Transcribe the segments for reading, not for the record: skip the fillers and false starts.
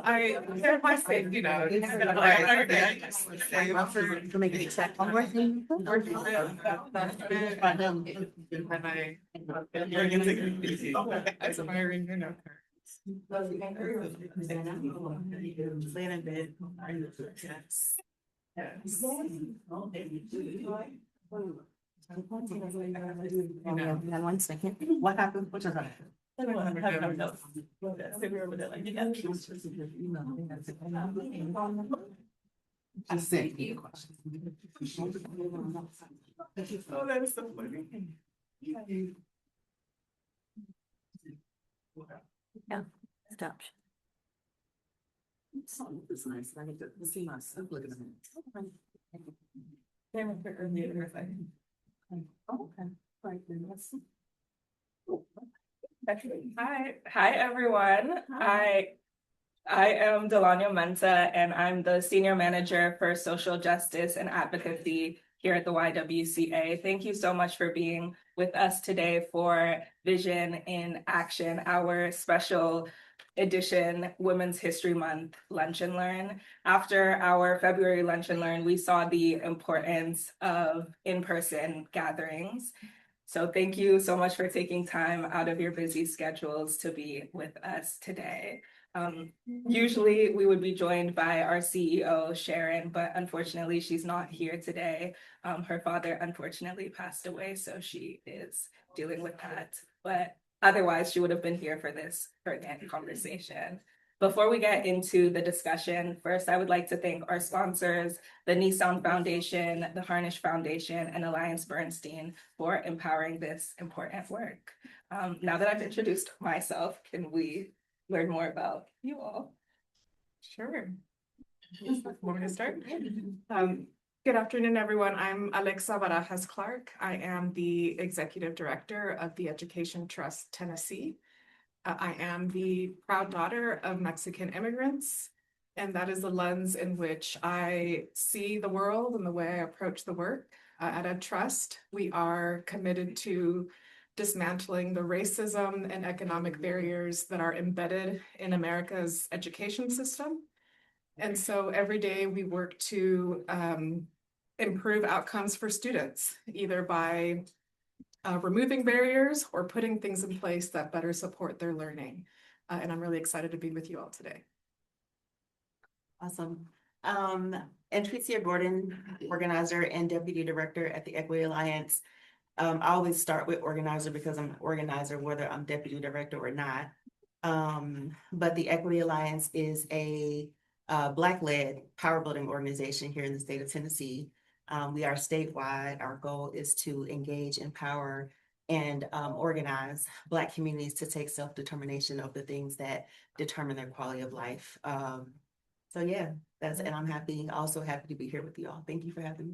I have my safety note. I just say to make it check one more thing. And I so my ring, laying in bed. Yes. Yes. And 1 second. What happened? What just happened? I sent you a question. Oh, that is so funny. Yeah, stop. It's nice. I get to see myself looking at it. Okay. Right then. Let's see. Hi everyone. I am Delania Mensah, and I'm the Senior Manager for Social Justice and Advocacy here at the YWCA. Thank you so much for being with us today for Vision in Action, our special edition Women's History Month Lunch and Learn. After our February Lunch and Learn, we saw the importance of in-person gatherings. So thank you so much for taking time out of your busy schedules to be with us today. Usually we would be joined by our CEO, Sharon, but unfortunately she's not here today. Her father unfortunately passed away, so she is dealing with that. But otherwise, she would have been here for this conversation. Before we get into the discussion, first, I would like to thank our sponsors, the Nissan Foundation, the Harnish Foundation, and Alliance Bernstein for empowering this important work. Now that I've introduced myself, can we learn more about you all? Sure. Want me to start? Good afternoon, everyone. I'm Alexza Barajas Clark. I am the Executive Director of the EdTrust-Tennessee. I am the proud daughter of Mexican immigrants, and that is the lens in which I see the world and the way I approach the work. At EdTrust, we are committed to dismantling the racism and economic barriers that are embedded in America's education system. And so every day we work to improve outcomes for students, either by removing barriers or putting things in place that better support their learning. And I'm really excited to be with you all today. Awesome. Antrica Gordon, organizer and deputy director at the Equity Alliance. I always start with organizer because I'm an organizer, whether I'm deputy director or not. But the Equity Alliance is a Black-led power building organization here in the state of Tennessee. We are statewide. Our goal is to engage, empower, and organize Black communities to take self-determination of the things that determine their quality of life. So yeah, and I'm also happy to be here with you all. Thank you for having me.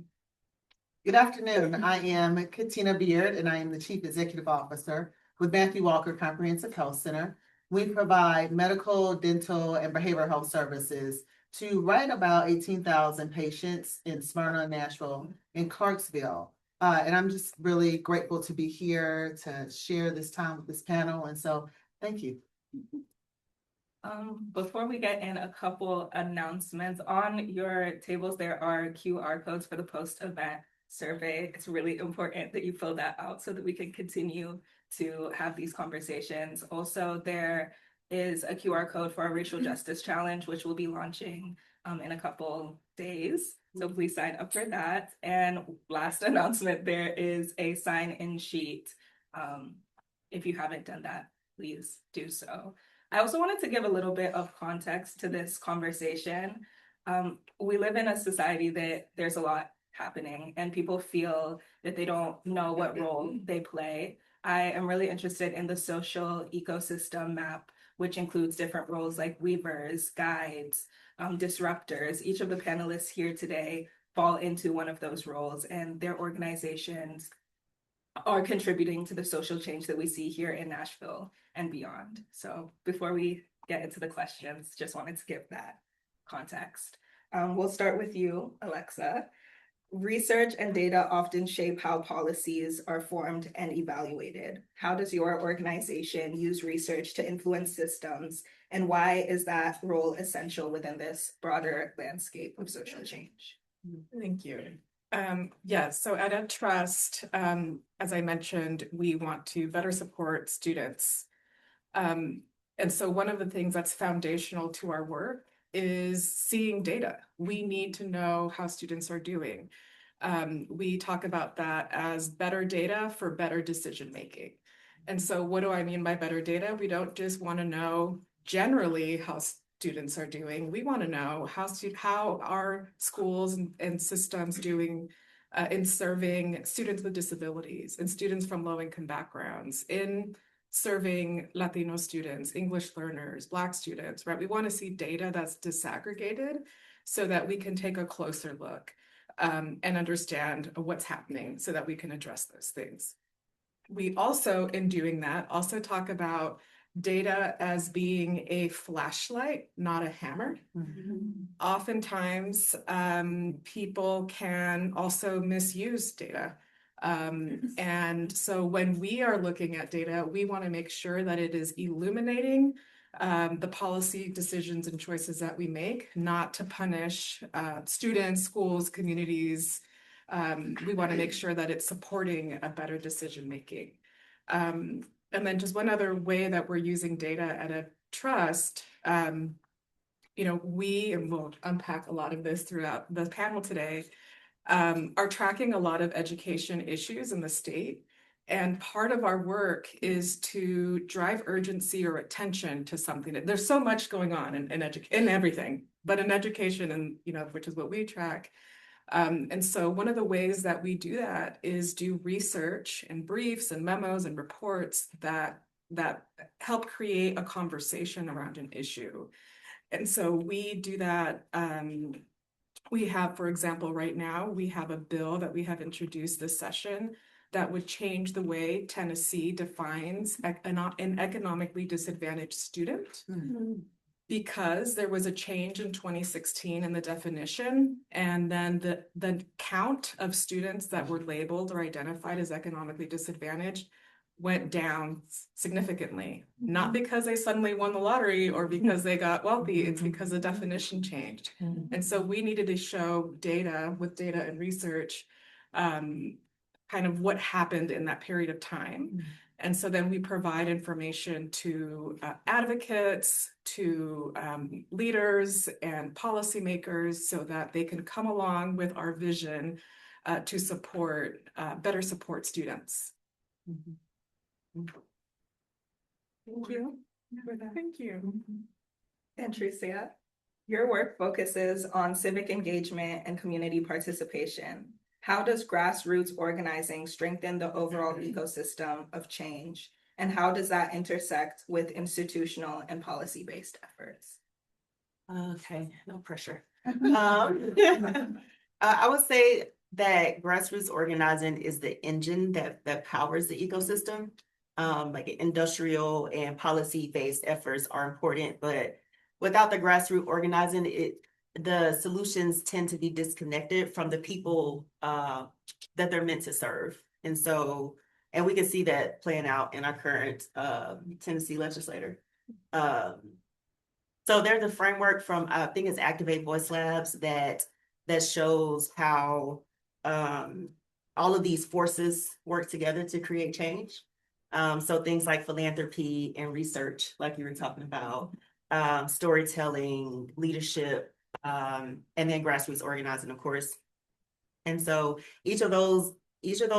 Good afternoon. I am Katina Beard, and I am the Chief Executive Officer with Matthew Walker Comprehensive Health Center. We provide medical, dental, and behavioral health services to right about 18,000 patients in Smyrna, Nashville, and Clarksville. And I'm just really grateful to be here to share this time with this panel. And so, thank you. Before we get in, a couple announcements. On your tables, there are QR codes for the post-event survey. It's really important that you fill that out so that we can continue to have these conversations. Also, there is a QR code for our Racial Justice Challenge, which will be launching in a couple days. So please sign up for that. And last announcement, there is a sign-in sheet. If you haven't done that, please do so. I also wanted to give a little bit of context to this conversation. We live in a society that there's a lot happening and people feel that they don't know what role they play. I am really interested in the social ecosystem map, which includes different roles like weavers, guides, disruptors. Each of the panelists here today fall into one of those roles, and their organizations are contributing to the social change that we see here in Nashville and beyond. So before we get into the questions, just wanted to give that context. We'll start with you, Alexza. Research and data often shape how policies are formed and evaluated. How does your organization use research to influence systems, and why is that role essential within this broader landscape of social change? Thank you. Yes, so at EdTrust, as I mentioned, we want to better support students. And so one of the things that's foundational to our work is seeing data. We need to know how students are doing. We talk about that as better data for better decision making. And so what do I mean by better data? We don't just want to know generally how students are doing. We want to know how are schools and systems doing in serving students with disabilities and students from low-income backgrounds, in serving Latino students, English learners, Black students, right? We want to see data that's disaggregated so that we can take a closer look and understand what's happening so that we can address those things. We also, in doing that, also talk about data as being a flashlight, not a hammer. Oftentimes, people can also misuse data. And so when we are looking at data, we want to make sure that it is illuminating the policy decisions and choices that we make, not to punish students, schools, communities. We want to make sure that it's supporting a better decision making. And then just one other way that we're using data at a trust, we, and we'll unpack a lot of this throughout the panel today, are tracking a lot of education issues in the state. And part of our work is to drive urgency or attention to something. There's so much going on in everything, but in education, and which is what we track. And so one of the ways that we do that is do research and briefs and memos and reports that help create a conversation around an issue. And so we do that. We have, for example, right now, we have a bill that we have introduced this session that would change the way Tennessee defines an economically disadvantaged student. Because there was a change in 2016 in the definition, and then the count of students that were labeled or identified as economically disadvantaged went down significantly. Not because they suddenly won the lottery or because they got wealthy, it's because the definition changed. And so we needed to show data and research, kind of what happened in that period of time. And so then we provide information to advocates, to leaders and policymakers so that they can come along with our vision to better support students. Thank you for that. Thank you. Antrica, your work focuses on civic engagement and community participation. How does grassroots organizing strengthen the overall ecosystem of change? And how does that intersect with institutional and policy-based efforts? Okay, no pressure. I would say that grassroots organizing is the engine that powers the ecosystem. Like industrial and policy-based efforts are important, but without the grassroots organizing, the solutions tend to be disconnected from the people that they're meant to serve. And so, and we can see that playing out in our current Tennessee legislature. So there's a framework from, I think it's Activate Voice Labs that shows how all of these forces work together to create change. So things like philanthropy and research, like you were talking about, storytelling, leadership, and then grassroots organizing, of course. And so each of those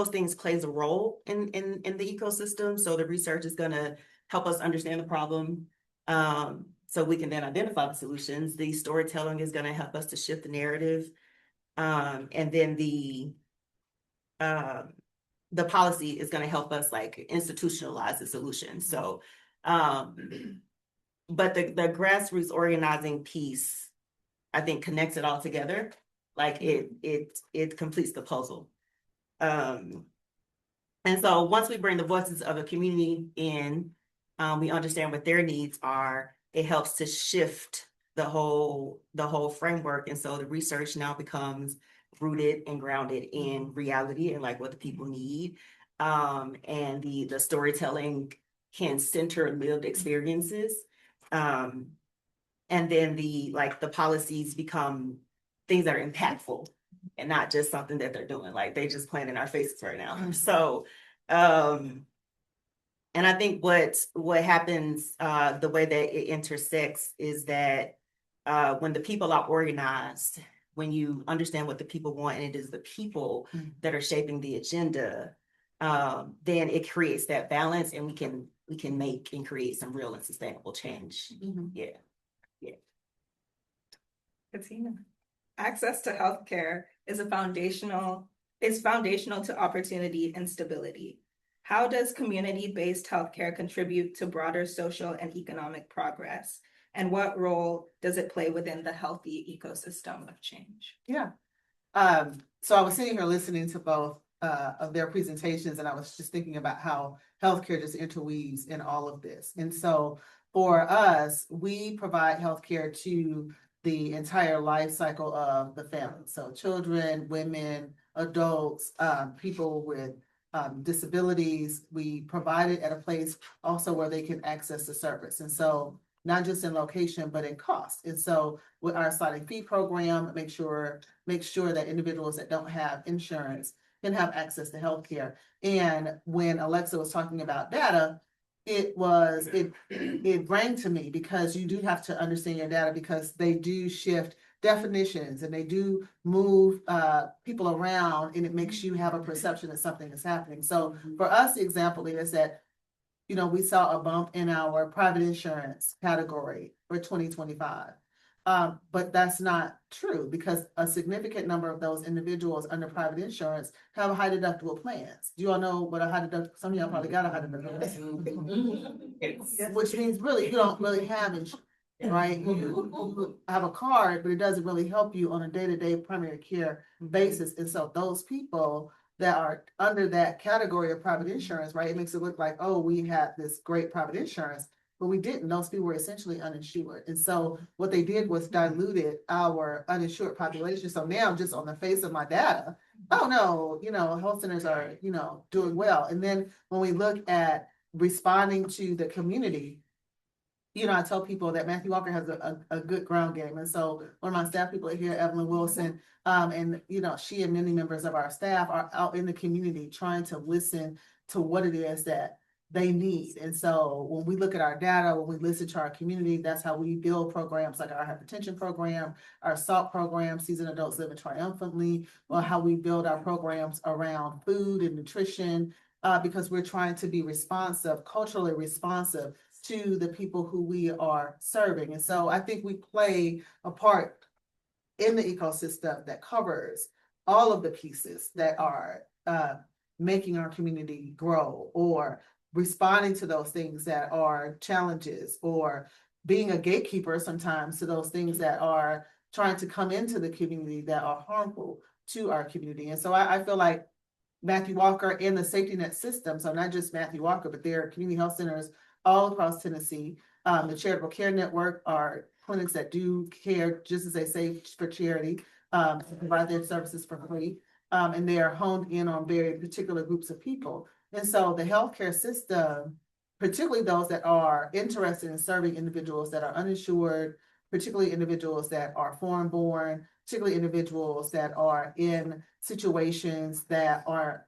things plays a role in the ecosystem. So the research is going to help us understand the problem, so we can then identify the solutions. The storytelling is going to help us to shift the narrative, and then the policy is going to help us like institutionalize the solution. So, but the grassroots organizing piece, I think, connects it all together. Like it completes the puzzle. And so once we bring the voices of the community in, we understand what their needs are. It helps to shift the whole framework. And so the research now becomes rooted and grounded in reality and like what the people need. And the storytelling can center lived experiences. And then the policies become things that are impactful and not just something that they're doing. Like they just playing in our faces right now. So, and I think what happens, the way that it intersects is that when the people are organized, when you understand what the people want, and it is the people that are shaping the agenda, then it creates that balance, and we can make and create some real and sustainable change. Yeah. Katina. Access to healthcare is foundational to opportunity and stability. How does community-based healthcare contribute to broader social and economic progress? And what role does it play within the healthy ecosystem of change? Yeah. So I was sitting here listening to both of their presentations, and I was just thinking about how healthcare just interweaves in all of this. And so for us, we provide healthcare to the entire life cycle of the family. So children, women, adults, people with disabilities. We provide it at a place also where they can access the service. And so not just in location, but in cost. And so with our sliding fee program, make sure that individuals that don't have insurance can have access to healthcare. And when Alexza was talking about data, it rang to me, because you do have to understand your data, because they do shift definitions and they do move people around, and it makes you have a perception that something is happening. So for us, the example is that, we saw a bump in our private insurance category for 2025. But that's not true, because a significant number of those individuals under private insurance have high deductible plans. Do you all know what a high deductible? Some of y'all probably got a high deductible plan, which means really you don't really have insurance, right? You have a card, but it doesn't really help you on a day-to-day primary care basis. And so those people that are under that category of private insurance, right? It makes it look like, oh, we had this great private insurance, but we didn't. Those people were essentially uninsured. And so what they did was diluted our uninsured population. So now just on the face of my data, oh no, health centers are, doing well. And then when we look at responding to the community, I tell people that Matthew Walker has a good ground game. And so one of my staff people here, Evelyn Wilson, and she and many members of our staff are out in the community trying to listen to what it is that they need. And so when we look at our data, when we listen to our community, that's how we build programs like our hypertension program, our SALT program, Seasoned Adults Living Triumphantly, or how we build our programs around food and nutrition, because we're trying to be responsive, culturally responsive to the people who we are serving. And so I think we play a part in the ecosystem that covers all of the pieces that are making our community grow, or responding to those things that are challenges, or being a gatekeeper sometimes to those things that are trying to come into the community that are harmful. to our community. And so I feel like Matthew Walker and the safety net system, so not just Matthew Walker, but there are community health centers all across Tennessee. The Charitable Care Network are clinics that do care, just as they say, for charity, provide their services for free. And they are honed in on very particular groups of people. And so the healthcare system, particularly those that are interested in serving individuals that are uninsured, particularly individuals that are foreign born, particularly individuals that are in situations that are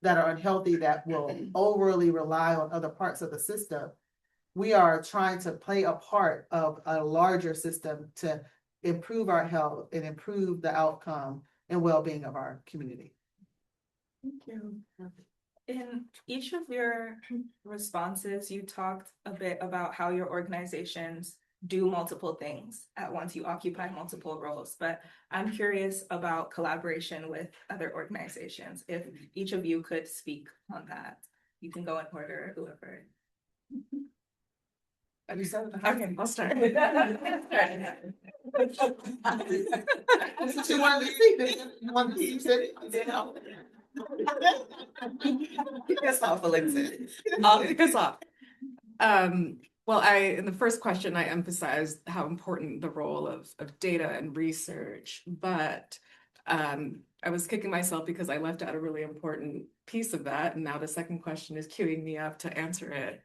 unhealthy, that will overly rely on other parts of the system. We are trying to play a part of a larger system to improve our health and improve the outcome and well-being of our community. Thank you. In each of your responses, you talked a bit about how your organizations do multiple things at once. You occupy multiple roles, but I'm curious about collaboration with other organizations. If each of you could speak on that, you can go in order, whoever. Okay, I'll start. That's what you wanted to see. You wanted to see, you said it. Kick us off, Alexza. I'll kick us off. Well, in the first question, I emphasized how important the role of data and research, but I was kicking myself because I left out a really important piece of that. And now the second question is queuing me up to answer it.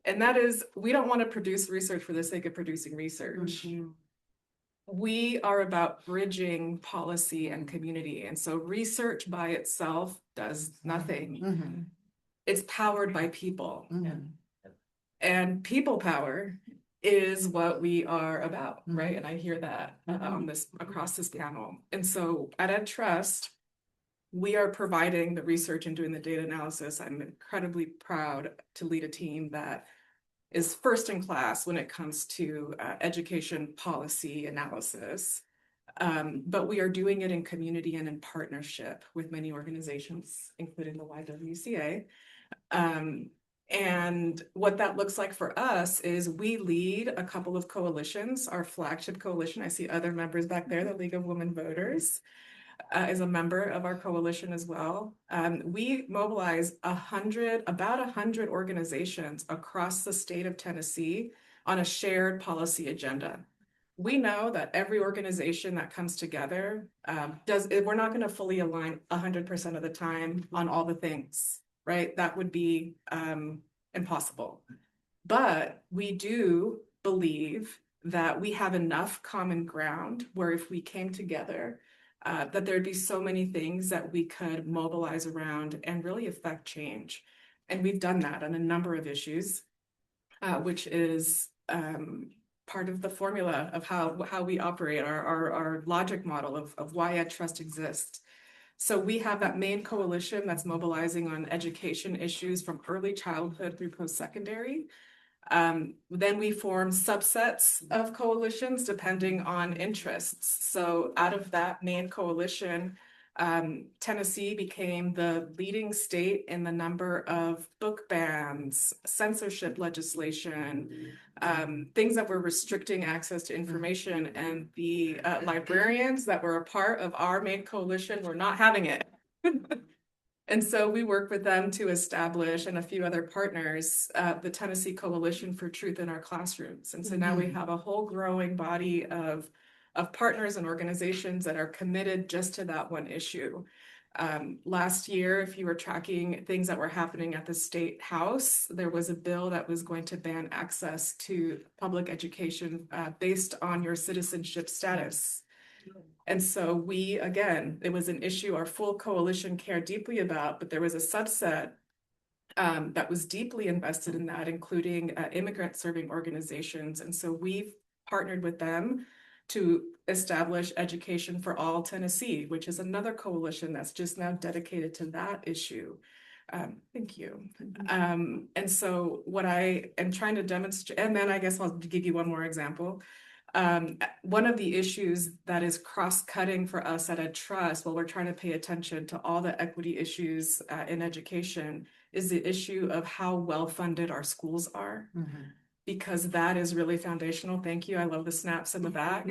And that is, we don't want to produce research for the sake of producing research. We are about bridging policy and community. And so research by itself does nothing. It's powered by people. And people power is what we are about, right? And I hear that on this across this panel. And so at EdTrust, we are providing the research and doing the data analysis. I'm incredibly proud to lead a team that is first in class when it comes to education policy analysis. But we are doing it in community and in partnership with many organizations, including the YWCA. And what that looks like for us is we lead a couple of coalitions. Our flagship coalition, I see other members back there, the League of Women Voters, is a member of our coalition as well. We mobilize about 100 organizations across the state of Tennessee on a shared policy agenda. We know that every organization that comes together we're not going to fully align 100% of the time on all the things, right? That would be impossible. But we do believe that we have enough common ground where if we came together, that there'd be so many things that we could mobilize around and really affect change. And we've done that on a number of issues, which is part of the formula of how we operate, our logic model of why EdTrust exists. So we have that main coalition that's mobilizing on education issues from early childhood through post-secondary. Then we form subsets of coalitions depending on interests. So out of that main coalition, Tennessee became the leading state in the number of book bans, censorship legislation, things that were restricting access to information, and the librarians that were a part of our main coalition were not having it. And so we work with them to establish, and a few other partners, the Tennessee Coalition for Truth in Our Classrooms. And so now we have a whole growing body of partners and organizations that are committed just to that one issue. Last year, if you were tracking things that were happening at the State House, there was a bill that was going to ban access to public education based on your citizenship status. And so we, again, it was an issue our full coalition cared deeply about, but there was a subset that was deeply invested in that, including immigrant serving organizations. And so we've partnered with them to establish Education for All Tennessee, which is another coalition that's just now dedicated to that issue. Thank you. And so what I am trying to demonstrate, and then I guess I'll give you one more example. One of the issues that is cross-cutting for us at EdTrust while we're trying to pay attention to all the equity issues in education is the issue of how well-funded our schools are, because that is really foundational. Thank you. I love the snaps in the back.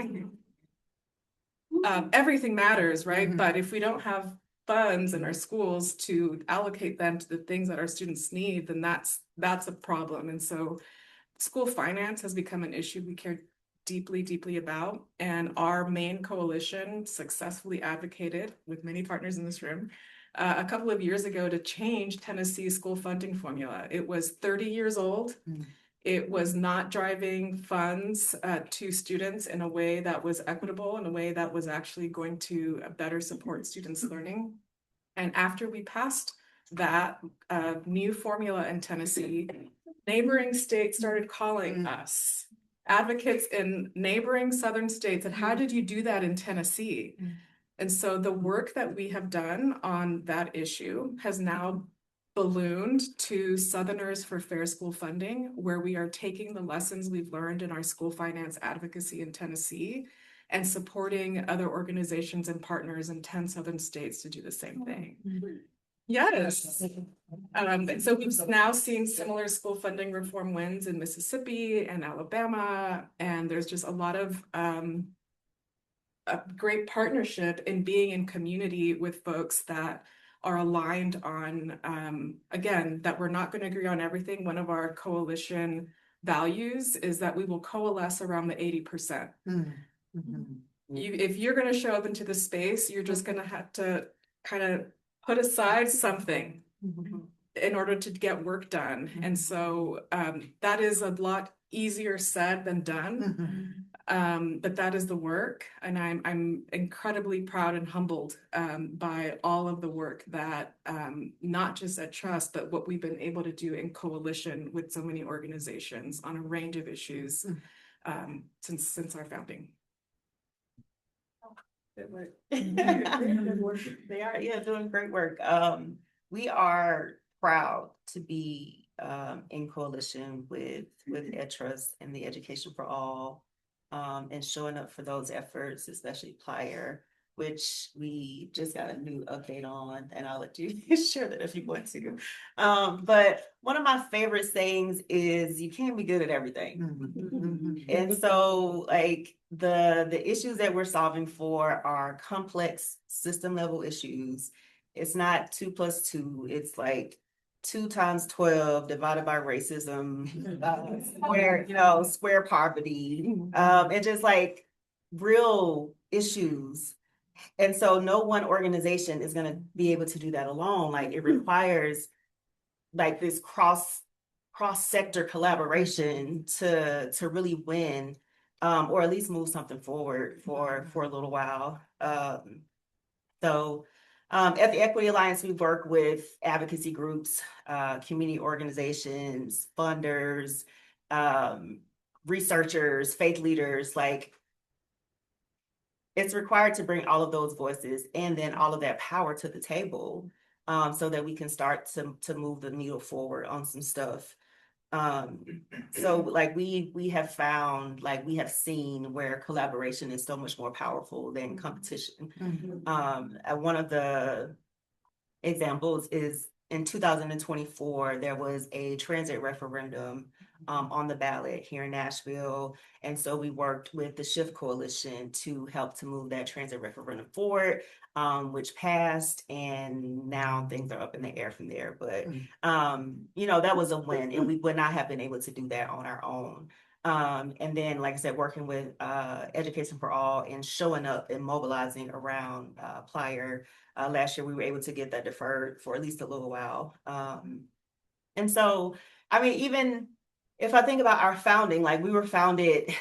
everything matters, right? Mhm. But if we don't have funds in our schools to allocate them to the things that our students need, then that's a problem. And so school finance has become an issue we care deeply, deeply about. And our main coalition successfully advocated with many partners in this room a couple of years ago to change Tennessee's school funding formula. It was 30 years old. Mm. It was not driving funds to students in a way that was equitable, in a way that was actually going to better support students' learning. And after we passed that new formula in Tennessee, neighboring states started calling us. Advocates in neighboring southern states, and how did you do that in Tennessee? And so the work that we have done on that issue has now ballooned to Southerners for Fair School Funding, where we are taking the lessons we've learned in our school finance advocacy in Tennessee and supporting other organizations and partners in 10 southern states to do the same thing. Yes. So we've now seen similar school funding reform wins in Mississippi and Alabama, and there's just a lot of a great partnership in being in community with folks that are aligned on, again, that we're not going to agree on everything. One of our coalition values is that we will coalesce around the 80%. If you're going to show up into the space, you're just going to have to kind of put aside something in order to get work done. And so that is a lot easier said than done. But that is the work, and I'm incredibly proud and humbled by all of the work that not just at Trust, but what we've been able to do in coalition with so many organizations on a range of issues since our founding. Good work. They are, yeah, doing great work. We are proud to be in coalition with EdTrust and the Education for All, and showing up for those efforts, especially Plier, which we just got a new update on, and I'll let you share that if you want to. But one of my favorite sayings is you can't be good at everything. And so like the issues that we're solving for are complex system level issues. It's not 2 + 2, it's like 2 × 12 divided by racism, square poverty, and just like real issues. And so no one organization is going to be able to do that alone. Like it requires like this cross sector collaboration to really win, or at least move something forward for a little while. At the Equity Alliance, we work with advocacy groups, community organizations, funders, researchers, faith leaders. Like it's required to bring all of those voices and then all of that power to the table, so that we can start to move the needle forward on some stuff. So like we have found, like we have seen where collaboration is so much more powerful than competition. One of the examples is in 2024, there was a transit referendum on the ballot here in Nashville. And so we worked with the Shift Coalition to help to move that transit referendum forward, which passed, and now things are up in the air from there. But, that was a win, and we would not have been able to do that on our own. And then, like I said, working with Education for All and showing up and mobilizing around Plier. Last year, we were able to get that deferred for at least a little while. And so, I mean, even if I think about our founding, like we were founded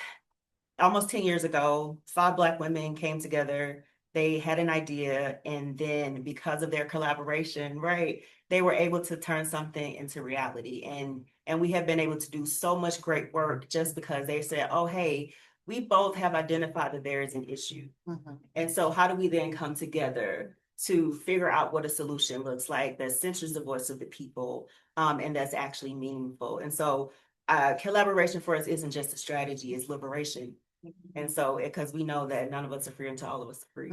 almost 10 years ago, 5 Black women came together, they had an idea, and then because of their collaboration, right, they were able to turn something into reality. And we have been able to do so much great work just because they said, oh, hey, we both have identified that there is an issue. And so how do we then come together to figure out what a solution looks like that centers the voice of the people, and that's actually meaningful? And so collaboration for us isn't just a strategy, it's liberation. And so, because we know that none of us are free until all of us are free.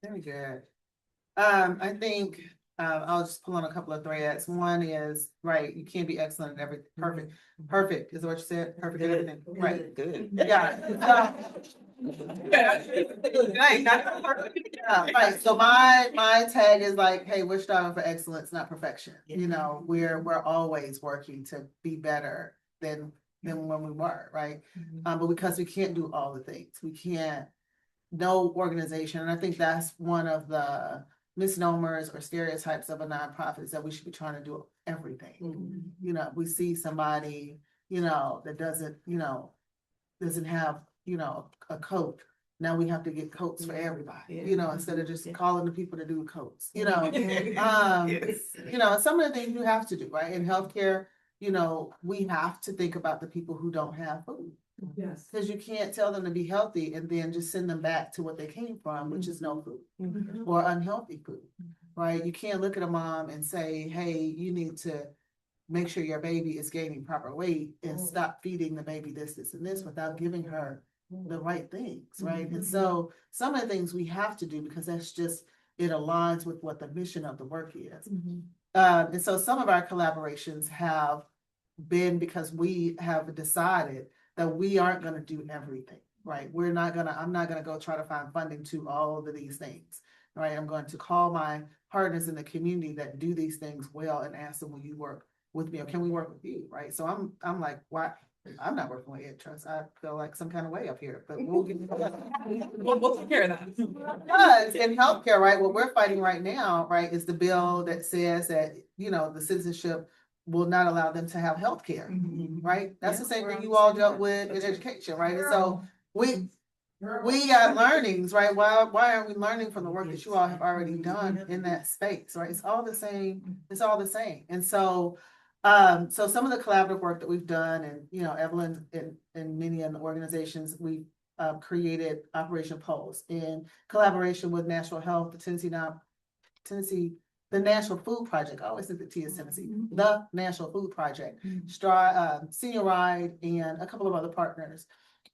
Very good. I think I'll just pull on a couple of threads. One is, right, you can't be excellent at everything, perfect is what you said, perfect at everything, right? Good. Yeah. Right, not perfect. Yeah, right, so my tag is like, hey, we're striving for excellence, not perfection. You know, we're always working to be better than when we were, right? But because we can't do all the things, we can't, no organization, and I think that's one of the misnomers or stereotypes of a nonprofit is that we should be trying to do everything. You know, we see somebody, you know, that doesn't have, you know, a coat. Now we have to get coats for everybody, you know, instead of just calling the people to do coats, you know. You know, some of the things you have to do, right? In healthcare, you know, we have to think about the people who don't have food. Yes. Because you can't tell them to be healthy and then just send them back to what they came from, which is no food or unhealthy food, right? You can't look at a mom and say, hey, you need to make sure your baby is gaining proper weight and stop feeding the baby this, and this without giving her the right things, right? And so some of the things we have to do because that's just, it aligns with what the mission of the work is. And so some of our collaborations have been because we have decided that we aren't going to do everything, right? I'm not going to go try to find funding to all of these things, right? I'm going to call my partners in the community that do these things well and ask them, will you work with me or can we work with you, right? So I'm like, why? I'm not working with EdTrust. I feel like some kind of way up here, but we'll get We'll take care of that. because in healthcare, right, what we're fighting right now, right, is the bill that says that, you know, the citizenship will not allow them to have health care, right? That's the same thing you all dealt with in education, right? And so we got learnings, right? Why aren't we learning from the work that you all have already done in that space, right? It's all the same. It's all the same. And so, so some of the collaborative work that we've done, and you know, Evelyn and many in the organizations, we created Operation Pulse in collaboration with National Health, the National Food Project. I always think the T is Tennessee. The National Food Project, Senior Ride, and a couple of other partners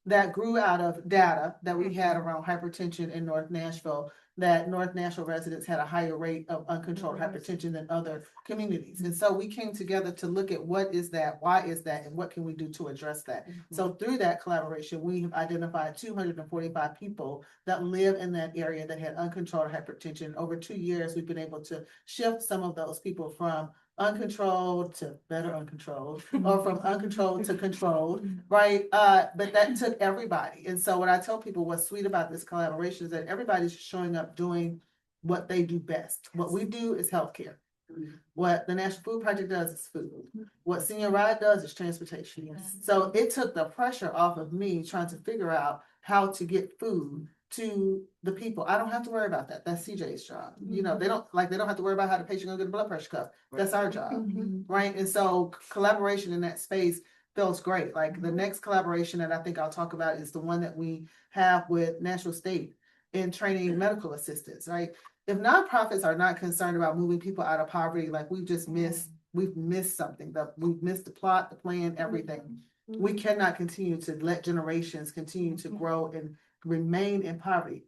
that grew out of data that we had around hypertension in North Nashville, that North Nashville residents had a higher rate of uncontrolled hypertension than other communities. And so we came together to look at what is that, why is that, and what can we do to address that. So through that collaboration, we have identified 245 people that live in that area that had uncontrolled hypertension. Over 2 years, we've been able to shift some of those people from uncontrolled to better uncontrolled, or from uncontrolled to controlled, right? But that took everybody. And so what I tell people, what's sweet about this collaboration is that everybody's showing up doing what they do best. What we do is healthcare. What the National Food Project does is food. What Senior Ride does is transportation. So it took the pressure off of me trying to figure out how to get food to the people. I don't have to worry about that. That's CJ's job. You know, they don't have to worry about how the patient gonna get a blood pressure cuff. That's our job, right? And so collaboration in that space feels great. Like the next collaboration that I think I'll talk about is the one that we have with Nashville State in training medical assistants, right? If nonprofits are not concerned about moving people out of poverty, like we've missed something. We've missed the plot, the plan, everything. We cannot continue to let generations continue to grow and remain in poverty.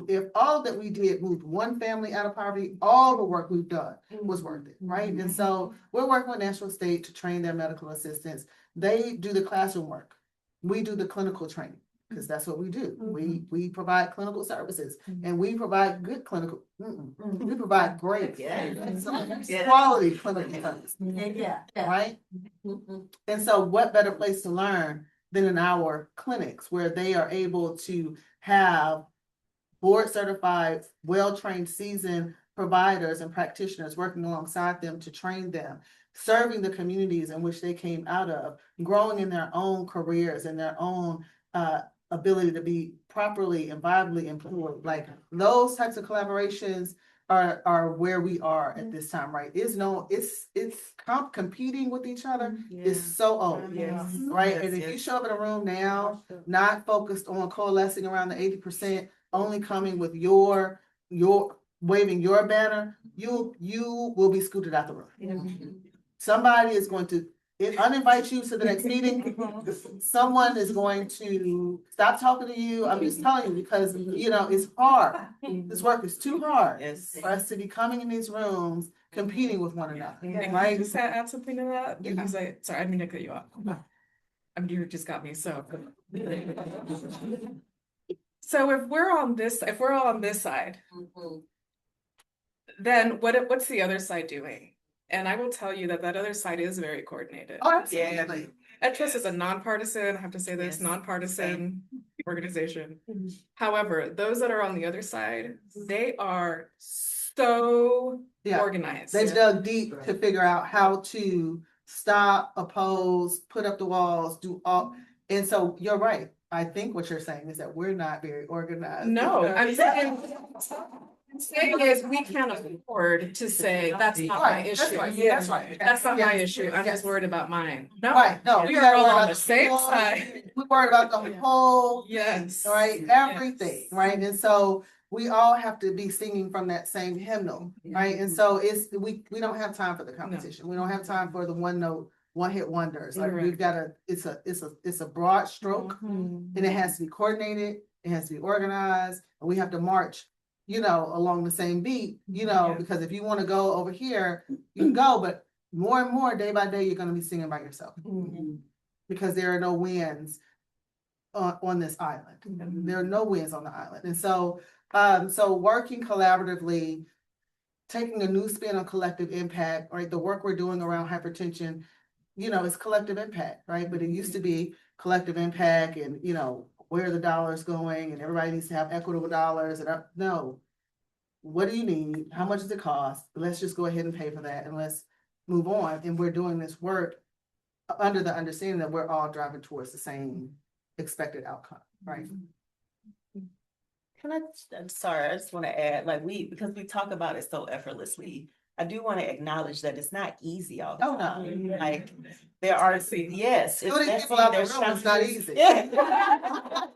If all that we did moved one family out of poverty, all the work we've done was worth it, right? And so we're working with Nashville State to train their medical assistants. They do the classroom work. We do the clinical training because that's what we do. We provide clinical services and we provide good clinical, we provide great quality clinical services, right? And so what better place to learn than in our clinics where they are able to have board certified, well-trained, seasoned providers and practitioners working alongside them to train them, serving the communities in which they came out of, growing in their own careers and their own ability to be properly and viably employed. Like those types of collaborations are where we are at this time, right? Competing with each other is so old, right? And if you show up in a room now, not focused on coalescing around the 80%, only coming with your waving your banner, you will be scooted out the room. Somebody is going to uninvite you to the next meeting. Someone is going to stop talking to you. I'm just telling you because, it's hard. This work is too hard Yes. for us to be coming in these rooms, competing with one another, Can I right? just add something to that? Because sorry, I didn't mean to cut you off. You just got me so. So if we're all on this side, then what's the other side doing? And I will tell you that other side is very coordinated. Oh, absolutely. EdTrust is a nonpartisan, I have to say this, Yes. nonpartisan organization. However, those that are on the other side, they are so Yeah. organized. They dug deep to figure out how to stop, oppose, put up the walls, do all. And so you're right. I think what you're saying is that we're not very organized. No, I'm saying is we can't afford to say that's not my Right, issue. that's right, that's right. That's not my Yes, issue. I'm yes. just worried about mine. No, Right, no. we gotta are all worry on about the same whole- side. We worried about the whole, Yes. right, everything, right? And so we all have to be singing from that same hymnal, right? And so we don't have time for the competition. We don't have time for the one note, one hit wonders. Like we've got it's a broad stroke and it has to be coordinated, it has to be organized, and we have to march, along the same beat, because if you want to go over here, you can go, but more and more day by day, you're going to be singing by yourself because there are no wins on this island. There are no wins on the island. And so, working collaboratively, taking a new spin on collective impact, right? The work we're doing around hypertension, is collective impact, right? But it used to be collective impact and, where are the dollars going and everybody needs to have equitable dollars and no. What do you need? How much does it cost? Let's just go ahead and pay for that and let's move on. And we're doing this work under the understanding that we're all driving towards the same expected outcome, right? I'm sorry, I just want to add, because we talk about it so effortlessly, I do want to acknowledge that it's not easy all the time. No. Like, there are, yes. Putting people out the room is not easy. Yeah. I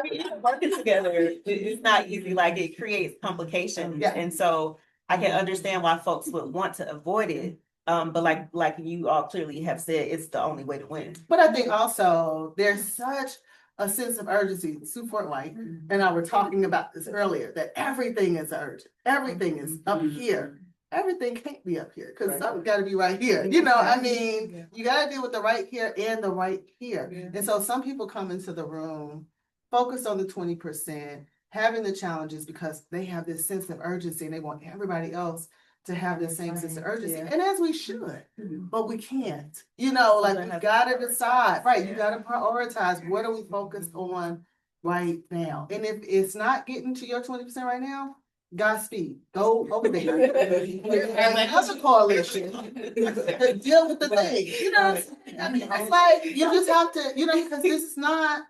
mean, working together, it's not easy, like it creates complications. Yeah. And so I can understand why folks would want to avoid it. But like you all clearly have said, it's the only way to win. But I think also there's such a sense of urgency. Sue Fort White and I were talking about this earlier, that everything is urgent. Everything is up here. Everything can't be up here because something's got to be right here. You got to deal with the right here and the right here. And so some people come into the room focused on the 20%, having the challenges because they have this sense of urgency and they want everybody else to have the same sense of urgency. And as we should, but we can't. We've got to decide, right? You got to prioritize. What are we focused on right now? And if it's not getting to your 20% right now, Godspeed. Go over there. As a coalition to deal with the thing. It's like you just have to, because this is not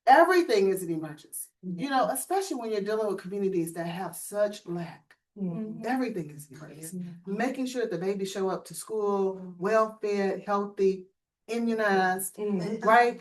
everything is an emergency. Especially when you're dealing with communities that have such lack. Everything is an emergency. Making sure that the babies show up to school, well fed, healthy, immunized, right?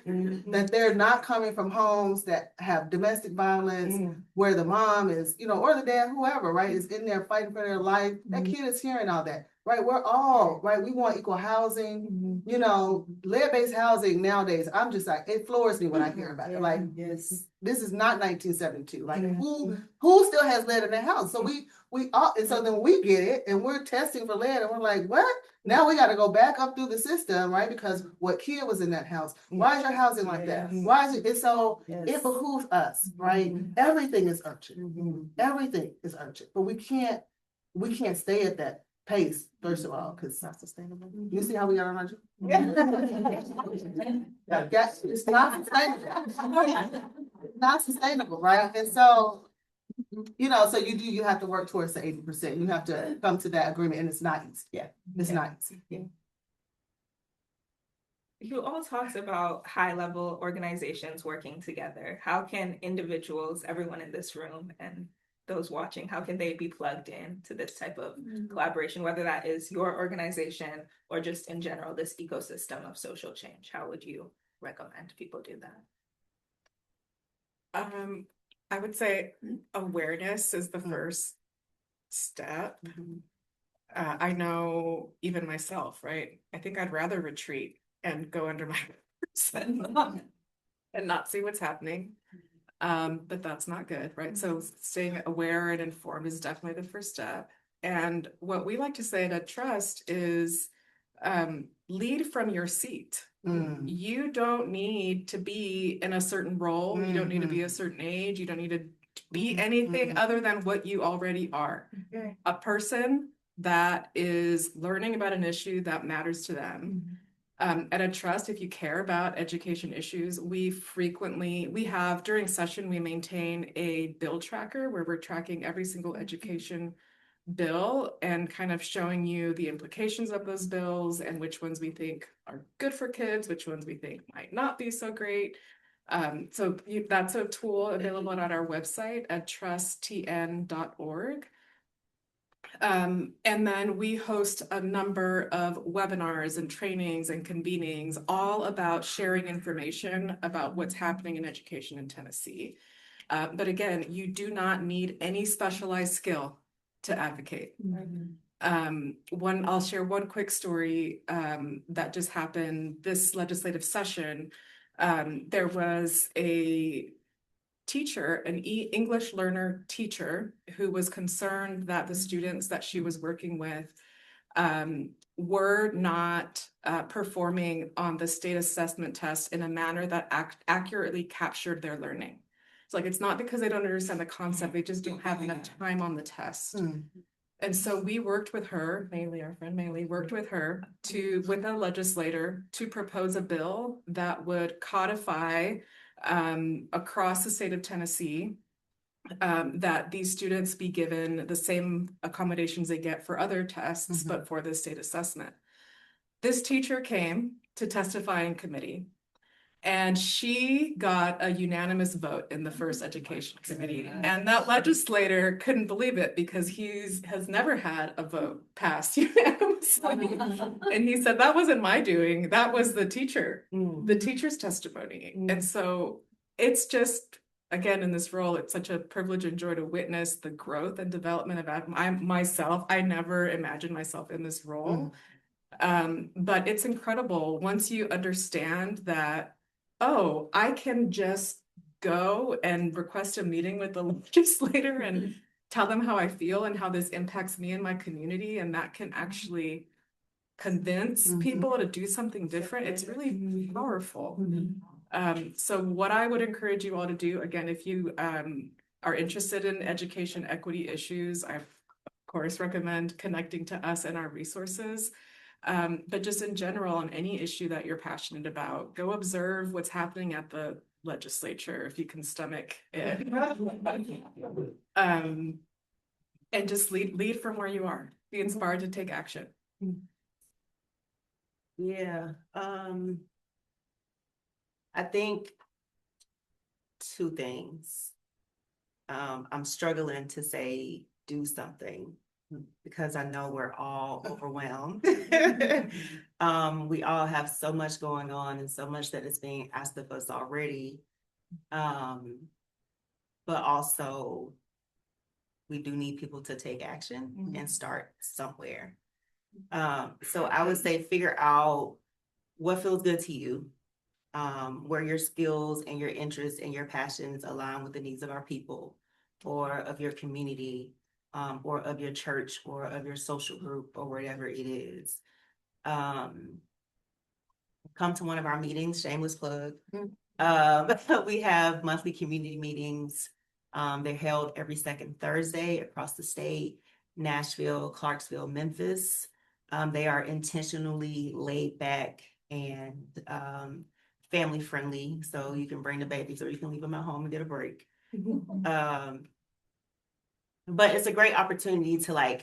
That they're not coming from homes that have domestic violence, where the mom is, or the dad, whoever, right, is in there fighting for their life. That kid is hearing all that, right? We're all, right, we want equal housing, lead-based housing nowadays. I'm just like, it floors me when I hear about it. Like, yes, this is not 1972. Like, who still has lead in their house? So we all, and so then we get it and we're testing for lead and we're like, what? Now we got to go back up through the system, right? Because what kid was in that house? Why is your housing like that? Why is it? And so it behooves us, right? Everything is urgent. Everything is urgent, but we can't stay at that pace, first of all, because it's not sustainable. You see how we got on our it's not sustainable. It's not sustainable, right? And so, so you have to work towards the 80%. You have to come to that agreement, and it's not easy. Yeah, it's not easy. Yeah. You all talked about high-level organizations working together. How can individuals, everyone in this room and those watching, how can they be plugged in to this type of collaboration, whether that is your organization or just in general, this ecosystem of social change? How would you recommend people do that? I would say awareness is the first step. I know even myself, right? I think I'd rather retreat and go under my and not see what's happening. But that's not good, right? So staying aware and informed is definitely the first step. And what we like to say at EdTrust is lead from your seat. You don't need to be in a certain role. You don't need to be a certain age. You don't need to be anything other than what you already are. A person that is learning about an issue that matters to them. At EdTrust, if you care about education issues, we have during session, we maintain a bill tracker where we're tracking every single education bill and kind of showing you the implications of those bills and which ones we think are good for kids, which ones we think might not be so great. So that's a tool available on our website at EdTrust-Tn.org. And then we host a number of webinars and trainings and convenings all about sharing information about what's happening in education in Tennessee. But again, you do not need any specialized skill to advocate. I'll share one quick story that just happened this legislative session. There was a teacher, an English learner teacher, who was concerned that the students that she was working with were not performing on the state assessment test in a manner that accurately captured their learning. It's like, it's not because they don't understand the concept, they just don't have enough time on the test. And so we worked with her, our friend Maylee worked with her with a legislator to propose a bill that would codify across the state of Tennessee that these students be given the same accommodations they get for other tests, but for the state assessment. This teacher came to testify in committee, and she got a unanimous vote in the first education committee. And that legislator couldn't believe it because has never had a vote passed unanimously. And he said, that wasn't my doing, that was the teacher's testimony. And so it's just, again, in this role, it's such a privilege and joy to witness the growth and development of myself. I never imagined myself in this role. But it's incredible once you understand that, oh, I can just go and request a meeting with the legislator and tell them how I feel and how this impacts me and my community, and that can actually convince people to do something different. It's really powerful. So what I would encourage you all to do, again, if you are interested in education equity issues, I of course recommend connecting to us and our resources. But just in general, on any issue that you're passionate about, go observe what's happening at the legislature if you can stomach it. And just lead from where you are. Be inspired to take action. Yeah. I think two things. I'm struggling to say do something because I know we're all overwhelmed. We all have so much going on and so much that is being asked of us already. But also we do need people to take action and start somewhere. So I would say figure out what feels good to you, where your skills and your interests and your passions align with the needs of our people or of your community, or of your church or of your social group or whatever it is. Come to one of our meetings, shameless plug. We have monthly community meetings. They're held every second Thursday across the state, Nashville, Clarksville, Memphis. They are intentionally laid back and family friendly. So you can bring the babies or you can leave them at home and get a break. But it's a great opportunity to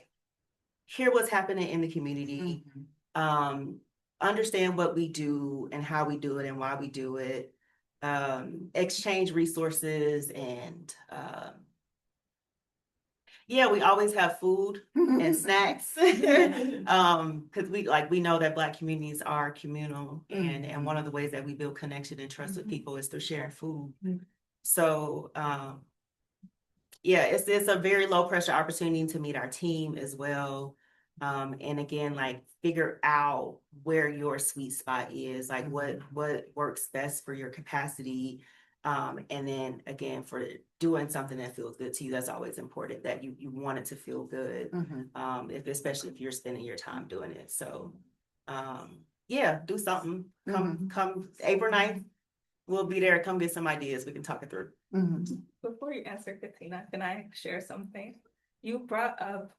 hear what's happening in the community, understand what we do and how we do it and why we do it, exchange resources, and we always have food and snacks because we know that Black communities are communal, and one of the ways that we build connection and trust with people is through sharing food. So it's a very low pressure opportunity to meet our team as well. And again, like figure out where your sweet spot is, like what works best for your capacity. And then again, for doing something that feels good to you, that's always important, that you want it to feel good. Especially if you're spending your time doing it. So yeah, do something. Come April 9th, we'll be there. Come get some ideas. We can talk it through. Before you answer, Katina, can I share something? You brought up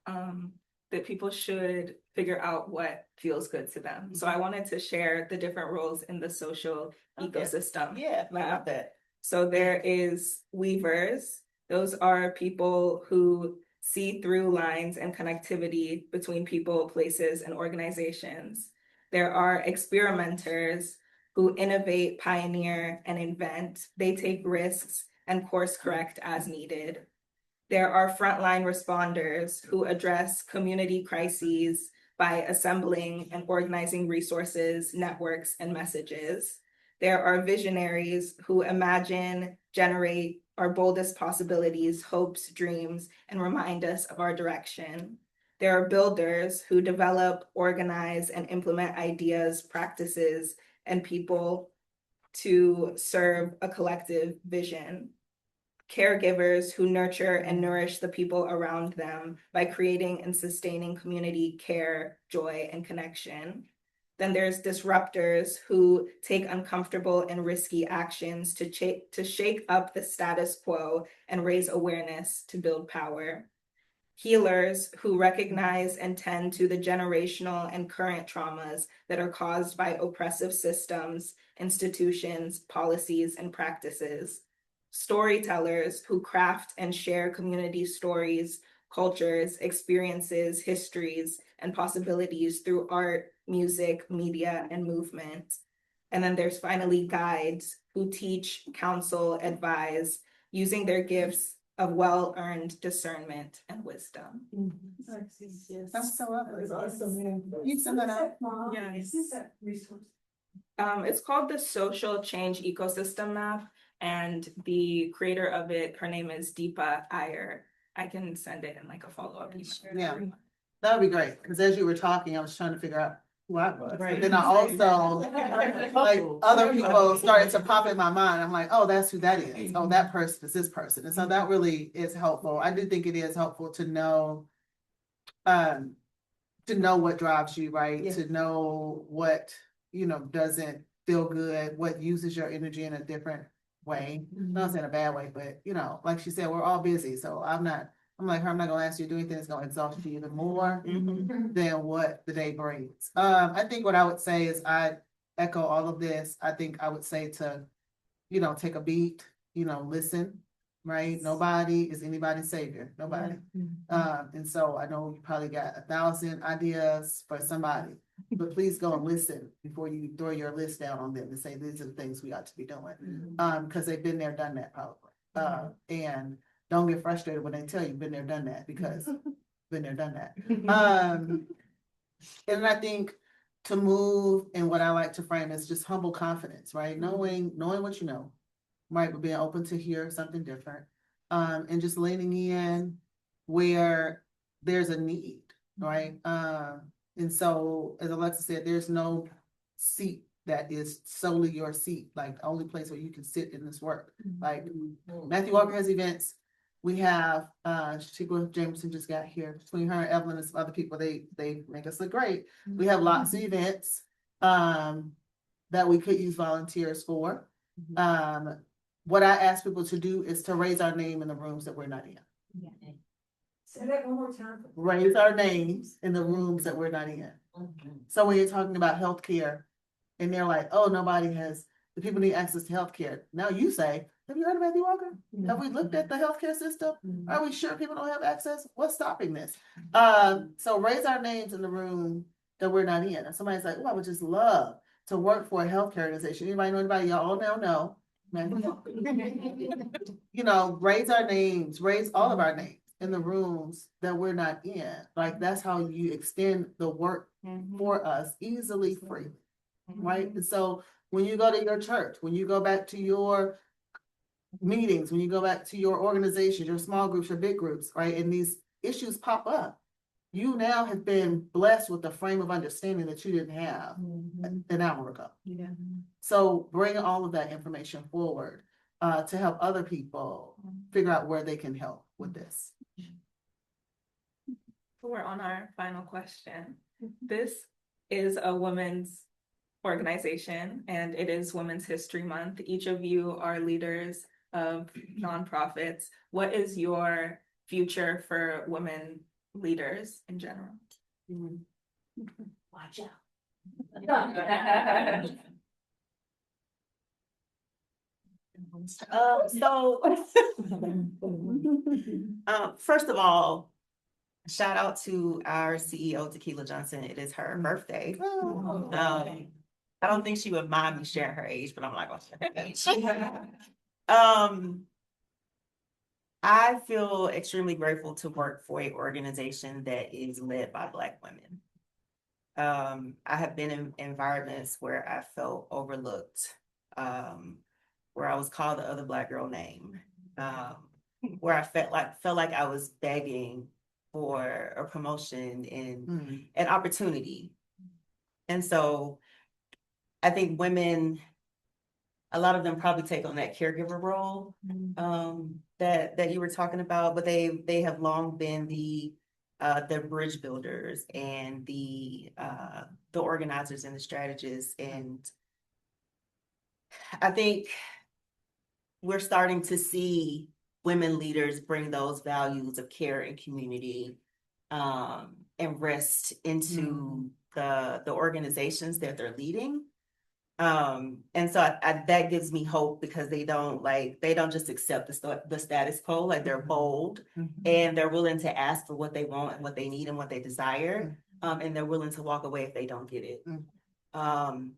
that people should figure out what feels good to them. So I wanted to share the different roles in the social ecosystem. Yeah, I love that. So there is weavers. Those are people who see through lines and connectivity between people, places, and organizations. There are experimenters who innovate, pioneer, and invent. They take risks and course correct as needed. There are frontline responders who address community crises by assembling and organizing resources, networks, and messages. There are visionaries who imagine, generate our boldest possibilities, hopes, dreams, and remind us of our direction. There are builders who develop, organize, and implement ideas, practices, and people to serve a collective vision. Caregivers who nurture and nourish the people around them by creating and sustaining community care, joy, and connection. Then there's disruptors who take uncomfortable and risky actions to shake up the status quo and raise awareness to build power. Healers who recognize and tend to the generational and current traumas that are caused by oppressive systems, institutions, policies, and practices. Storytellers who craft and share community stories, cultures, experiences, histories, and possibilities through art, music, media, and movement. And then there's finally guides who teach, counsel, advise, using their gifts of well-earned discernment and wisdom. That's so lovely. You send that out? Yes. It's called the Social Change Ecosystem Map, and the creator of it, her name is Deepa Iyer. I can send it in like a follow-up email. Yeah, that would be great, because as you were talking, I was trying to figure out who I was. But then I also, like, other people started to pop in my mind. I'm like, oh, that's who that is. Oh, that person is this person. And so that really is helpful. I do think it is helpful to know what drives you, right? Yeah. To know what, doesn't feel good, what uses your energy in a different way. Not in a bad way, but like she said, we're all busy. So I'm like her, I'm not gonna ask you to do anything that's gonna exhaust you even more than what the day brings. I think what I would say is I echo all of this. I think I would say to, take a beat, listen, right? Nobody is anybody's savior, nobody. And so I know you probably got 1,000 ideas for somebody, but please go and listen before you throw your list down on them and say, these are the things we ought to be doing. Because they've been there, done that probably. And don't get frustrated when they tell you been there, done that, because been there, done that. And I think to move, and what I like to frame is just humble confidence, right? Knowing what you know, right? But being open to hear something different. And just leaning in where there's a need, right? And so, as Alexza said, there's no seat that is solely your seat, like the only place where you can sit in this work. Like Matthew Walker has events. We have Chico Jameson just got here. Between her and Evelyn and some other people, they make us look great. We have lots of events that we could use volunteers for. What I ask people to do is to raise our name in the rooms that we're not in. Say that one more time. Raise our names in the rooms that we're not in. So when you're talking about healthcare, and they're like, oh, the people need access to healthcare. Now you say, have you heard of Matthew Walker? Have we looked at the healthcare system? Are we sure people don't have access? What's stopping this? So raise our names in the room that we're not in. And somebody's like, oh, I would just love to work for a healthcare organization. Anybody know anybody? Y'all all now know. Raise our names, raise all of our names in the rooms that we're not in. Like, that's how you extend the work for us easily, free, right? And so when you go to your church, when you go back to your meetings, when you go back to your organizations, your small groups, your big groups, right? And these issues pop up, you now have been blessed with a frame of understanding that you didn't have an hour ago. Yeah. So bring all of that information forward to help other people figure out where they can help with this. We're on our final question. This is a women's organization and it is Women's History Month. Each of you are leaders of nonprofits. What is your future for women leaders in general? Watch out. First of all, shout out to our CEO, Tequila Johnson. It is her birthday. I don't think she would mind me sharing her age, but I'm not gonna share her age. I feel extremely grateful to work for an organization that is led by Black women. I have been in environments where I felt overlooked, where I was called the other Black girl name, where I felt like I was begging for a promotion and an opportunity. And so I think women, a lot of them probably take on that caregiver role that you were talking about, but they have long been the bridge builders and the organizers and the strategists. And I think we're starting to see women leaders bring those values of care and community and rest into the organizations that they're leading. And so that gives me hope because they don't just accept the status quo, like they're bold and they're willing to ask for what they want and what they need and what they desire. And they're willing to walk away if they don't get it. And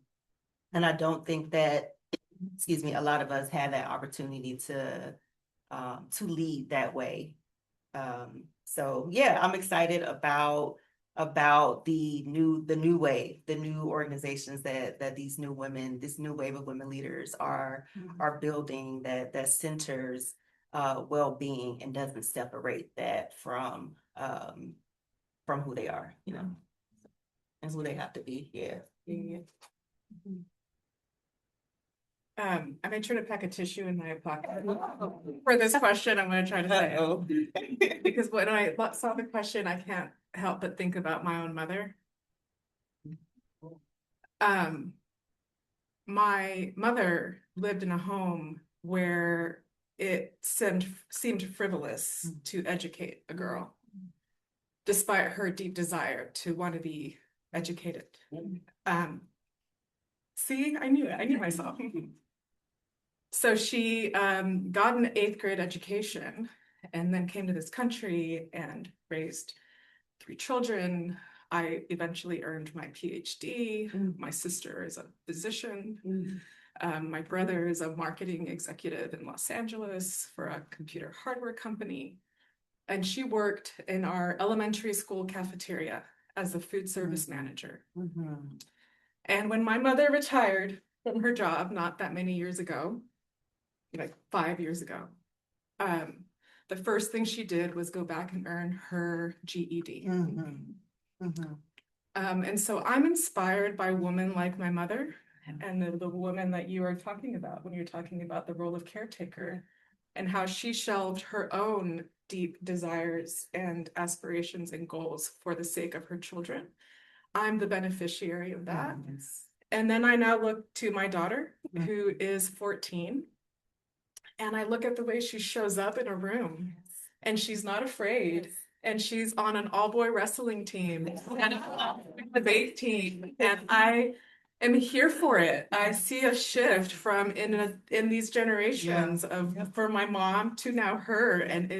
I don't think that, a lot of us have that opportunity to lead that way. So yeah, I'm excited about the new wave, the new organizations that this new wave of women leaders are building that centers well-being and doesn't separate that from who they are, and who they have to be. Yeah. I made sure to pack a tissue in my pocket for this question. I'm going to try to say because when I saw the question, I can't help but think about my own mother. My mother lived in a home where it seemed frivolous to educate a girl, despite her deep desire to want to be educated. See, I knew myself. So she got an 8th grade education and then came to this country and raised 3 children. I eventually earned my Ph.D. My sister is a physician. My brother is a marketing executive in Los Angeles for a computer hardware company. And she worked in our elementary school cafeteria as a food service manager. And when my mother retired from her job, not that many years ago, like 5 years ago, the first thing she did was go back and earn her GED. And so I'm inspired by women like my mother and the woman that you are talking about when you're talking about the role of caretaker and how she shelved her own deep desires and aspirations and goals for the sake of her children. I'm the beneficiary of that. And then I now look to my daughter, who is 14, and I look at the way she shows up in a room, and she's not afraid, and she's on an all-boy wrestling team and a debate team, and I am here for it. I see a shift from in these generations for my mom to now her, and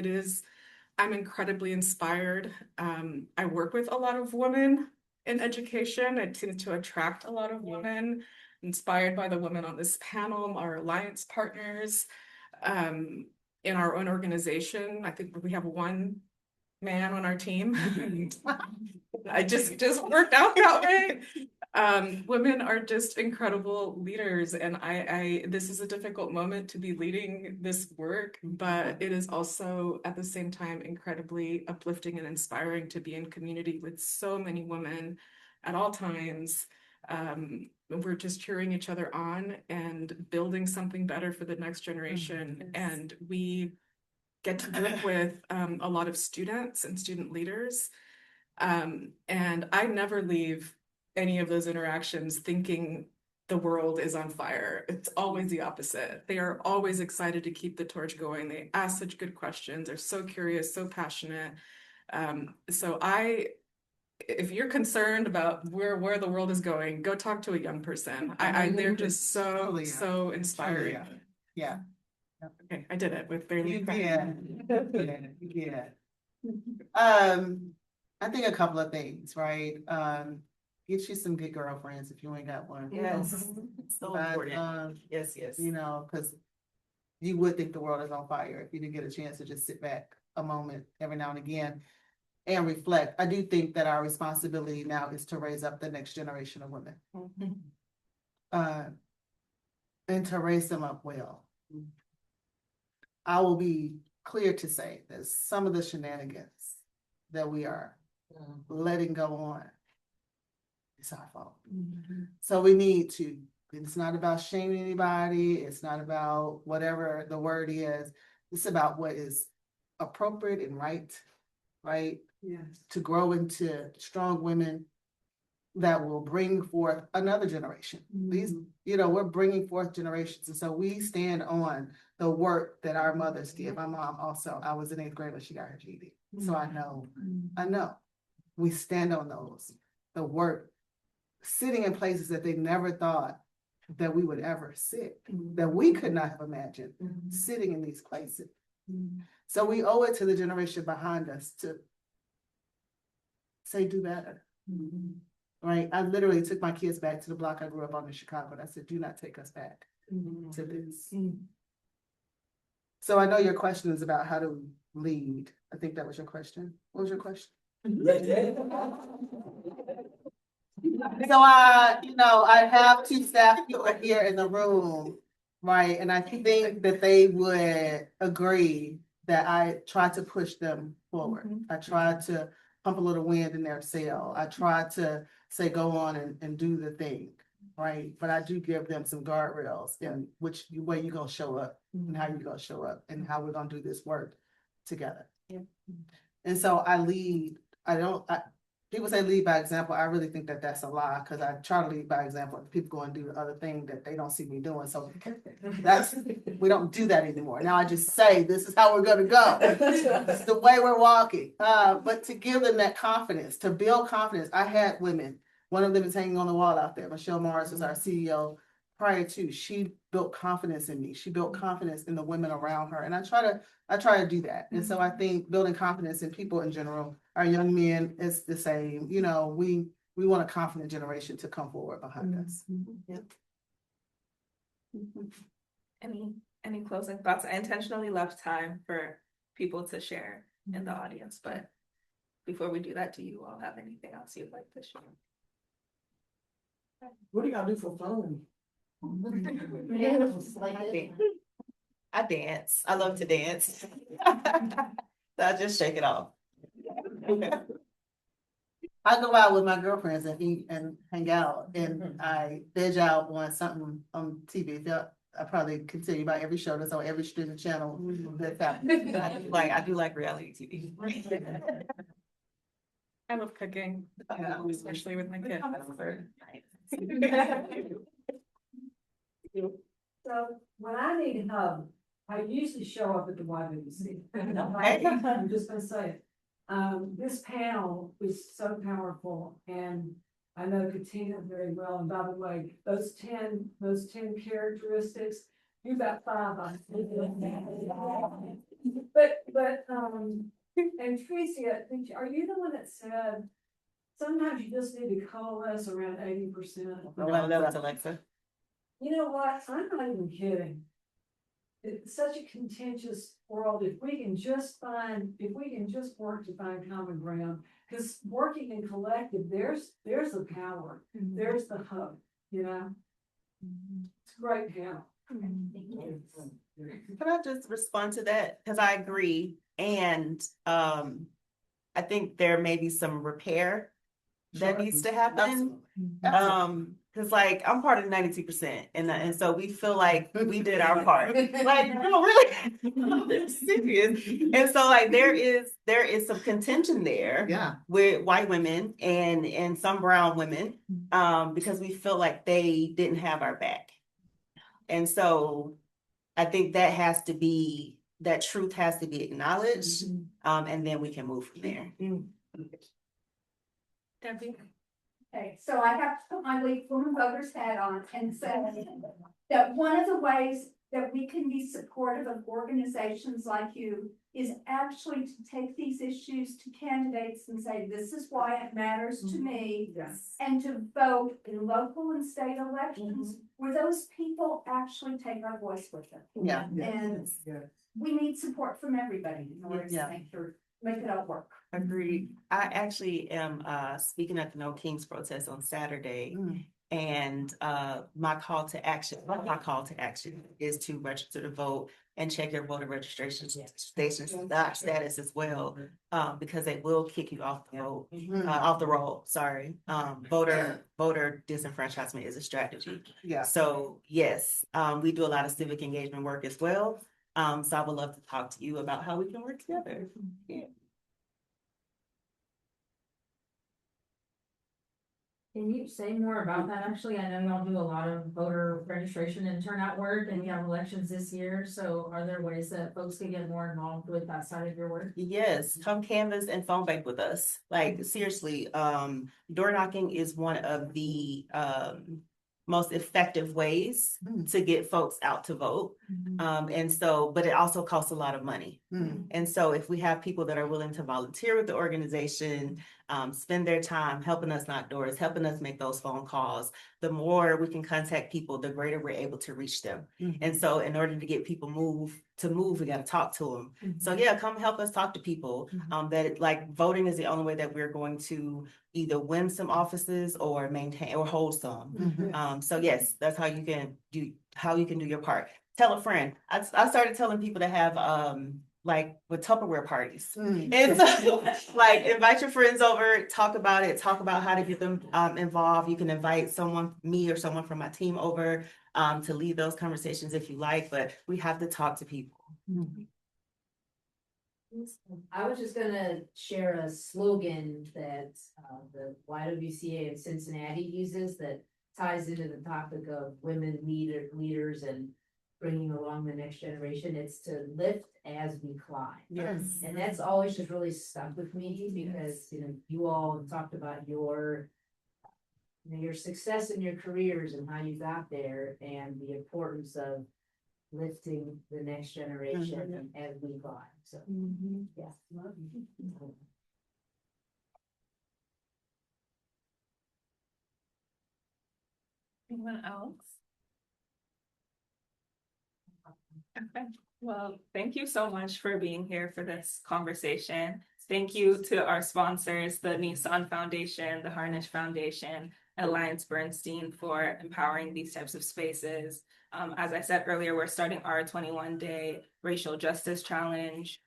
I'm incredibly inspired. I work with a lot of women in education. I tend to attract a lot of women, inspired by the women on this panel, our alliance partners. In our own organization, I think we have 1 man on our team. I just worked out that way. Women are just incredible leaders, and this is a difficult moment to be leading this work, but it is also at the same time incredibly uplifting and inspiring to be in community with so many women at all times. We're just cheering each other on and building something better for the next generation. And we get to work with a lot of students and student leaders. And I never leave any of those interactions thinking the world is on fire. It's always the opposite. They are always excited to keep the torch going. They ask such good questions. They're so curious, so passionate. If you're concerned about where the world is going, go talk to a young person. They're just so inspiring. Yeah. Okay, I did it with barely. Yeah. I think a couple of things, right? Get you some good girlfriends if you ain't got one. Yes, it's so important. Yes. You know, because you would think the world is on fire if you didn't get a chance to just sit back a moment every now and again and reflect. I do think that our responsibility now is to raise up the next generation of women. And to raise them up well. I will be clear to say that some of the shenanigans that we are letting go on, it's our fault. So we need to, it's not about shaming anybody. It's not about whatever the word is. It's about what is appropriate and right? Yes. To grow into strong women that will bring forth another generation. These, we're bringing forth generations. And so we stand on the work that our mothers did. My mom also, I was in 8th grade when she got her GED. So I know, we stand on the work, sitting in places that they never thought that we would ever sit, that we could not have imagined sitting in these places. So we owe it to the generation behind us to say, do better. Right? I literally took my kids back to the block I grew up on in Chicago. And I said, do not take us back to this. So I know your question is about how to lead. I think that was your question. What was your question? So I have 2 staff people here in the room, right? And I think that they would agree that I try to push them forward. I try to pump a little wind in their sail. I try to say, go on and do the thing, right? But I do give them some guardrails in which way you're gonna show up and how you're gonna show up and how we're gonna do this work together. And so I lead. People say lead by example. I really think that that's a lie because I try to lead by example. People go and do the other thing that they don't see me doing. So we don't do that anymore. Now I just say, this is how we're going to go. It's the way we're walking. But to give them that confidence, to build confidence. I had women. One of them is hanging on the wall out there. Michelle Morris was our CEO prior to. She built confidence in me. She built confidence in the women around her. And I try to do that. And so I think building confidence in people in general, our young men is the same. We want a confident generation to come forward behind us. Any closing thoughts? I intentionally left time for people to share in the audience, but before we do that, do you all have anything else you'd like to share? What do y'all do for fun? I dance. I love to dance. So I just shake it off. I go out with my girlfriends and eat and hang out, and I veg out on something on TV. I probably can tell you about every show that's on every streaming channel that's happening. I do like reality TV. I love cooking, especially with my kids. So when I need help, I usually show up at the YWC. I'm just gonna say it. This panel is so powerful, and I know Katina very well. And by the way, those 10 characteristics, you got 5 on. But and Tracy, are you the one that said sometimes you just need to coalesce around 80%? Alexza. You know what? I'm not even kidding. it's such a contentious world. If we can just work to find common ground, because working in collective, there's the power, there's the hope, you know? It's a great panel. Can I just respond to that? Because I agree. And I think there may be some repair that needs to happen. Because like I'm part of the 92%, and so we feel like we did our part. Like, no, really serious. And so like there is some contention there with white women and some brown women, because we feel like they didn't have our back. And so I think that truth has to be acknowledged, and then we can move from there. Debbie? Okay, so I have to put my League Women Voters hat on and say that one of the ways that we can be supportive of organizations like you is actually to take these issues to candidates and say, this is why it matters to me. Yes. And to vote in local and state elections where those people actually take our voice with them. Yeah. And we need support from everybody in order to make it all work. Agreed. I actually am speaking at the No Kings protest on Saturday. And my call to action is to register to vote and check your voter registration status as well, because they will kick you off the vote, off the roll. Sorry, voter disenfranchisement is a strategy. Yeah. So yes, we do a lot of civic engagement work as well. So I would love to talk to you about how we can work together. Yeah. Can you say more about that? Actually, I know y'all do a lot of voter registration and turnout work, and we have elections this year. So are there ways that folks can get more involved with that side of your work? Yes, come canvas and phone bank with us. Like seriously, door knocking is one of the most effective ways to get folks out to vote. And so, but it also costs a lot of money. And so if we have people that are willing to volunteer with the organization, spend their time helping us knock doors, helping us make those phone calls, the more we can contact people, the greater we're able to reach them. And so in order to get people to move, we got to talk to them. So yeah, come help us talk to people. That like voting is the only way that we're going to either win some offices or maintain or hold some. So yes, that's how you can do your part. Tell a friend. I started telling people to have like with Tupperware parties. And so like invite your friends over, talk about it, talk about how to get them involved. You can invite me or someone from my team over to lead those conversations if you like, but we have to talk to people. I was just gonna share a slogan that the YWCA of Cincinnati uses that ties into the topic of women leaders and bringing along the next generation. It's to lift as we climb. Yes. And that's always just really stuck with me because, you all talked about your success in your careers and how you got there and the importance of lifting the next generation as we climb. So, yes. Love you. Anyone else? Okay, well, thank you so much for being here for this conversation. Thank you to our sponsors, the Nissan Foundation, the Harnish Foundation, Alliance Bernstein for empowering these types of spaces. As I said earlier, we're starting our 21-day racial justice challenge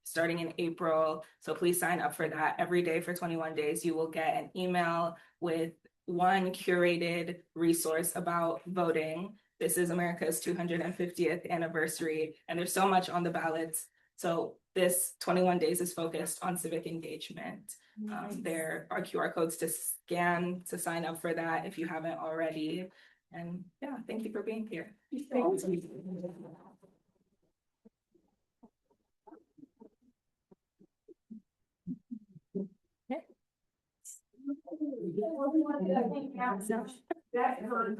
starting in April. So please sign up for that. Every day for 21 days, you will get an email with one curated resource about voting. This is America's 250th anniversary, and there's so much on the ballots. So this 21 days is focused on civic engagement. There are QR codes to scan to sign up for that if you haven't already. And yeah, thank you for being here. Thank you. That hurt.